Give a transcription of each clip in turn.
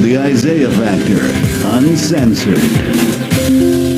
The Isiah Factor Uncensored.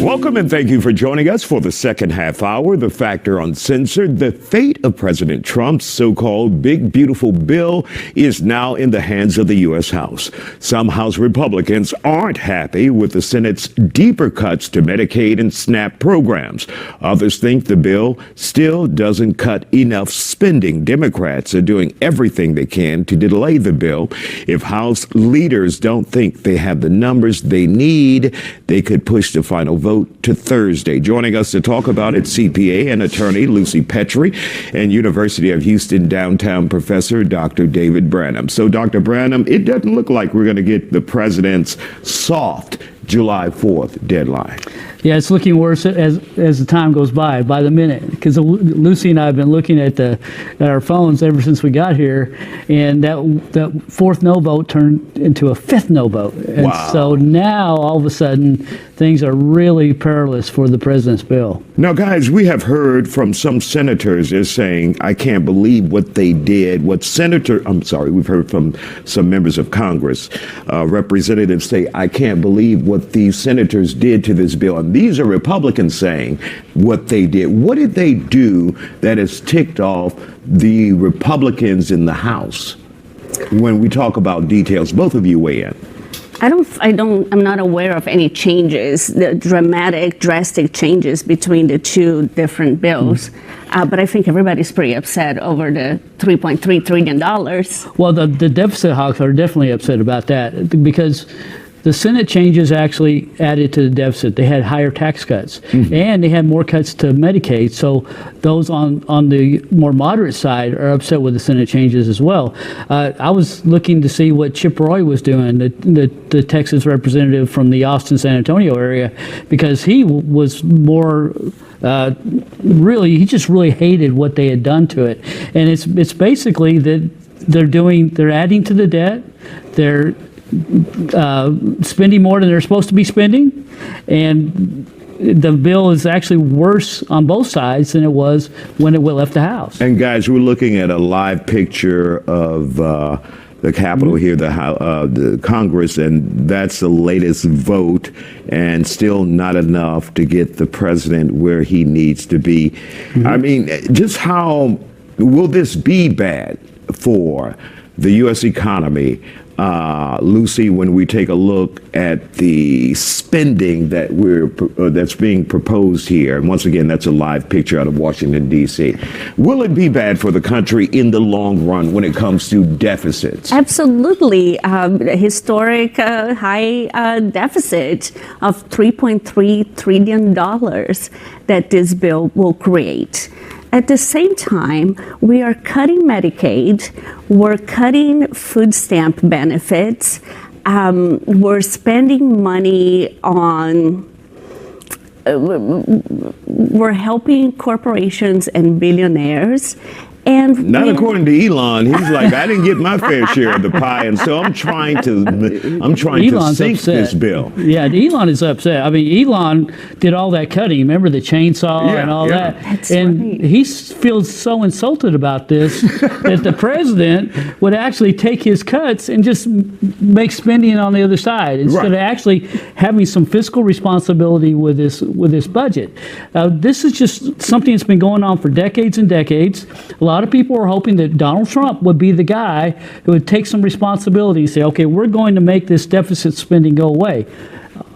Welcome and thank you for joining us for the second half hour, The Factor Uncensored. The fate of President Trump's so-called big, beautiful bill is now in the hands of the U.S. House. Some House Republicans aren't happy with the Senate's deeper cuts to Medicaid and SNAP programs. Others think the bill still doesn't cut enough spending. Democrats are doing everything they can to delay the bill. If House leaders don't think they have the numbers they need, they could push the final vote to Thursday. Joining us to talk about it, CPA and attorney Lucy Petry and University of Houston downtown professor Dr. David Branham. So, Dr. Branham, it doesn't look like we're going to get the president's soft July 4th deadline. Yeah, it's looking worse as the time goes by the minute. Because Lucy and I have been looking at our phones ever since we got here, and that fourth no vote turned into a fifth no vote. And wow. So now all of a sudden things are really perilous for the president's bill. Now, guys, we have heard from some senators they're saying, I can't believe what they did. We've heard from some members of Congress, representatives say, I can't believe what these senators did to this bill. And these are Republicans saying what they did. What did they do that has ticked off the Republicans in the House? When we talk about details, both of you weigh in. I'm not aware of any changes, the drastic changes between the two different bills. But I think everybody's pretty upset over the $3.3 trillion. Well, the deficit hawks are definitely upset about that because the Senate changes actually added to the deficit. They had higher tax cuts, and they had more cuts to Medicaid. So those on the more moderate side are upset with the Senate changes as well. I was looking to see what Chip Roy was doing, the Texas representative from the Austin, San Antonio area, because he was more he just really hated what they had done to it. And it's basically that they're adding to the debt. They're spending more than they're supposed to be spending, and the bill is actually worse on both sides than it was when it left the House. And guys, we're looking at a live picture of the Capitol here, the Congress, and that's the latest vote, and still not enough to get the president where he needs to be. I mean, just how will this be bad for the U.S. economy? Lucy, when we take a look at the spending that's being proposed here, and once again, that's a live picture out of Washington, D.C. Will it be bad for the country in the long run when it comes to deficits? Absolutely. Historic high deficit of $3.3 trillion that this bill will create. At the same time, we are cutting Medicaid, we're cutting food stamp benefits, we're spending money on, we're helping corporations and billionaires. And not according to Elon. He's like, I didn't get my fair share of the pie, and so I'm trying to sink upset. This bill. Yeah, Elon is upset. I mean, Elon did all that cutting. Remember the chainsaw and all that? That's and right. He feels so insulted about this that the president would actually take his cuts and just make spending on the other side instead of actually having some fiscal responsibility with this budget. This is just something that's been going on for decades and decades. A lot of people are hoping that Donald Trump would be the guy who would take some responsibility and say, okay, we're going to make this deficit spending go away.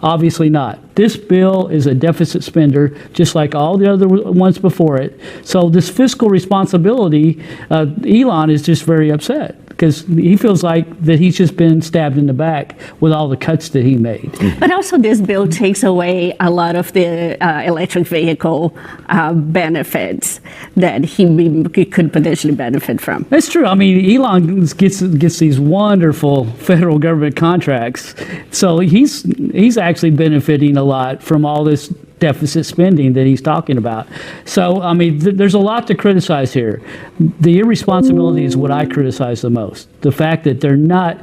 Obviously not. This bill is a deficit spender, just like all the other ones before it. So this fiscal responsibility, Elon is just very upset because he feels like that he's just been stabbed in the back with all the cuts that he made. But also this bill takes away a lot of the electric vehicle benefits that he could potentially benefit from. That's true. I mean, Elon gets these wonderful federal government contracts. So he's actually benefiting a lot from all this deficit spending that he's talking about. So, I mean, there's a lot to criticize here. The irresponsibility is what I criticize the most. The fact that they're not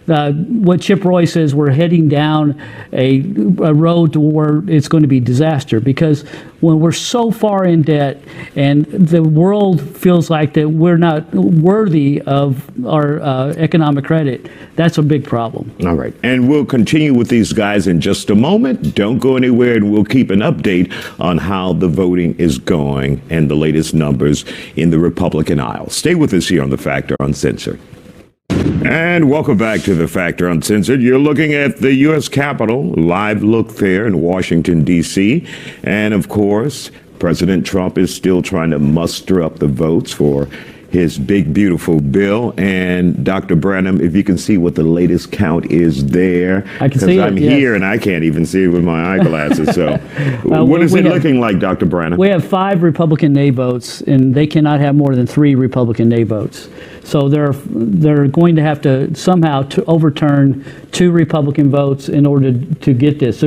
what Chip Roy says, we're heading down a road to where it's going to be disaster, because when we're so far in debt and the world feels like that we're not worthy of our economic credit, that's a big problem. All right. And we'll continue with these guys in just a moment. Don't go anywhere, and we'll keep an update on how the voting is going and the latest numbers in the Republican aisle. Stay with us here on The Factor Uncensored. And welcome back to The Factor Uncensored. You're looking at the U.S. Capitol, live look there in Washington, D.C. And of course, President Trump is still trying to muster up the votes for his big, beautiful bill. And Dr. Branham, if you can see what the latest count is there. I can see it, I'm yes. here and I can't even see it with my eyeglasses. So what is it looking like, Dr. Branham? We have 5 Republican nay votes, and they cannot have more than 3 Republican nay votes. So they're going to have to somehow to overturn 2 Republican votes in order to get this.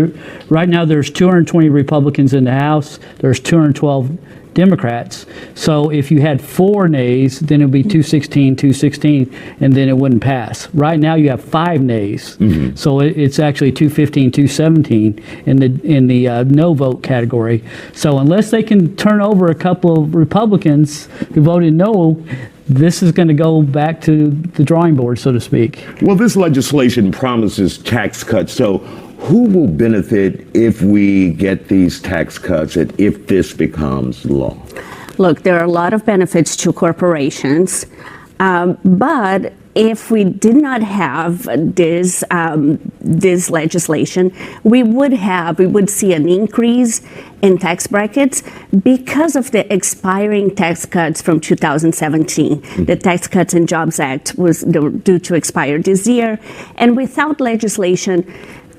Right now, there's 220 Republicans in the House. There's 212 Democrats. So if you had 4 nays, then it would be 216, and then it wouldn't pass. Right now you have 5 nays. Mm-hmm. So it's actually 215, 217 in the no vote category. So unless they can turn over a couple of Republicans who voted no, this is going to go back to the drawing board, so to speak. Well, this legislation promises tax cuts. So who will benefit if we get these tax cuts and if this becomes law? Look, there are a lot of benefits to corporations, but if we did not have this legislation, we would see an increase in tax brackets because of the expiring tax cuts from 2017. Mm-hmm. The Tax Cuts and Jobs Act was due to expire this year, and without legislation,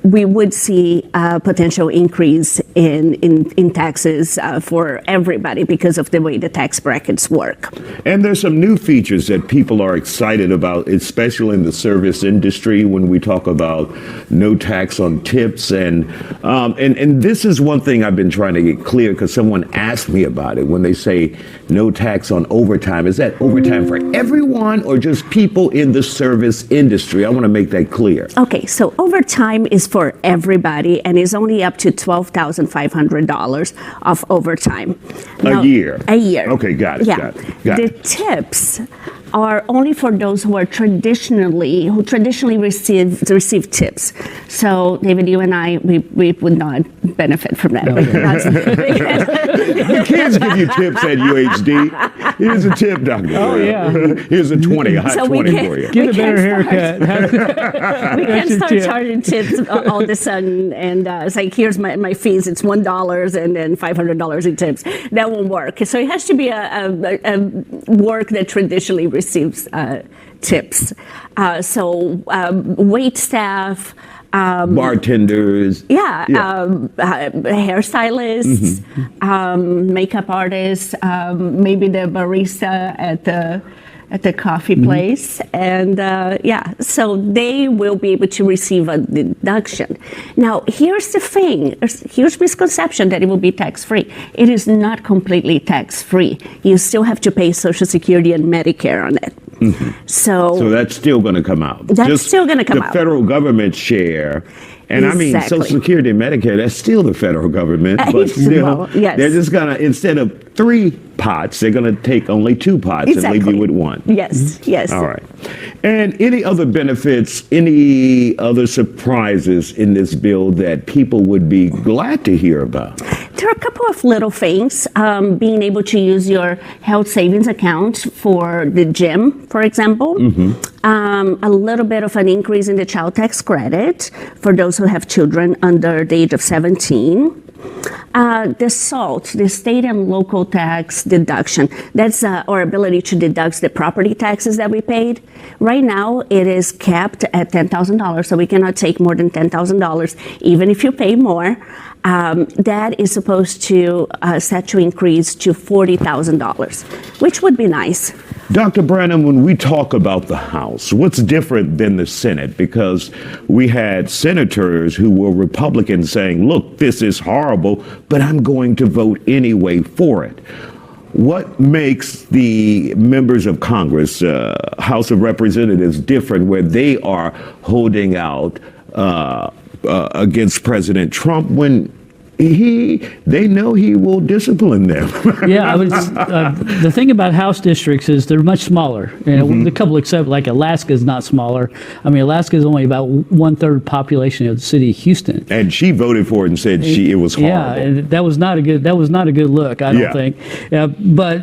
we would see a potential increase in taxes for everybody because of the way the tax brackets work. And there's some new features that people are excited about, especially in the service industry, when we talk about no tax on tips. And this is one thing I've been trying to get clear, because someone asked me about it when they say no tax on overtime. Is that overtime for everyone or just people in the service industry? I want to make that clear. Okay, so overtime is for everybody and is only up to $12,500 of overtime. Now, a year? A year. Okay, got it. Yeah. Got the it. tips are only for those who traditionally receive tips. So, David, you and I, we would not benefit from that. No. The kids give you tips at UHD. Here's a tip, Doctor. Oh, yeah. Here's a 20, a hot So 20 for you. Get a better haircut. We can't start charging tips all of a sudden, and it's like, here's my fees, it's $1 and then $500 in tips. That won't work. So it has to be a work that traditionally receives tips. So wait staff, bartenders. Hairstylists, Mm-hmm. makeup artists, maybe the barista at the coffee place, and so they will be able to receive a deduction. Now, here's the thing: here's misconception that it will be tax-free. It is not completely tax-free. You still have to pay Social Security and Medicare on it. Mm-hmm. So that's still going to come out. That's still going to come out. The federal government share. And Exactly. I mean, Social Security and Medicare, that's still the federal government. But still, Well, yes. they're just going to, instead of 3 pots, they're going to take only 2 pots and leave you with 1. Yes, yes. All right. And any other benefits, any other surprises in this bill that people would be glad to hear about? There are a couple of little things. Being able to use your health savings account for the gym, for example. Mm-hmm. A little bit of an increase in the child tax credit for those who have children under the age of 17. The SALT, the state and local tax deduction, that's our ability to deduct the property taxes that we paid. Right now, it is capped at $10,000, so we cannot take more than $10,000, even if you pay more. That is supposed to set to increase to $40,000, which would be nice. Dr. Branham, when we talk about the House, what's different than the Senate? Because we had senators who were Republicans saying, look, this is horrible, but I'm going to vote anyway for it. what makes the members of Congress, House of Representatives, different where they are holding out against President Trump when they know he will discipline them? Yeah, the thing about House districts is they're much smaller. You know, a couple except like Alaska is not smaller. I mean, Alaska is only about 1/3 population of the city of Houston. And she voted for it and said it was horrible. Yeah, and that was not a good look. I don't think. But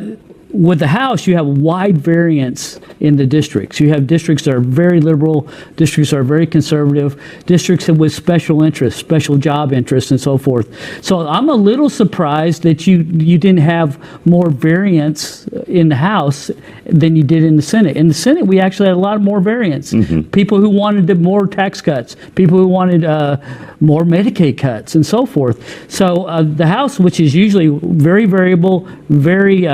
with the House, you have wide variance in the districts. You have districts that are very liberal, districts that are very conservative, districts with special interests, special job interests, and so forth. So I'm a little surprised that you didn't have more variance in the House than you did in the Senate. In the Senate, we actually had a lot more variance. People who wanted more tax cuts, people who wanted more Medicaid cuts, and so forth. So the House, which is usually very variable, very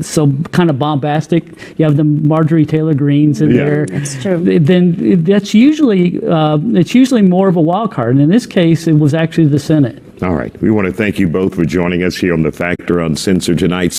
so kind of bombastic. You have the Marjorie Taylor Greenes in there. That's true. Then that's usually it's usually more of a wild card. And in this case, it was actually the Senate. All right. We want to thank you both for joining us here on The Factor Uncensored tonight.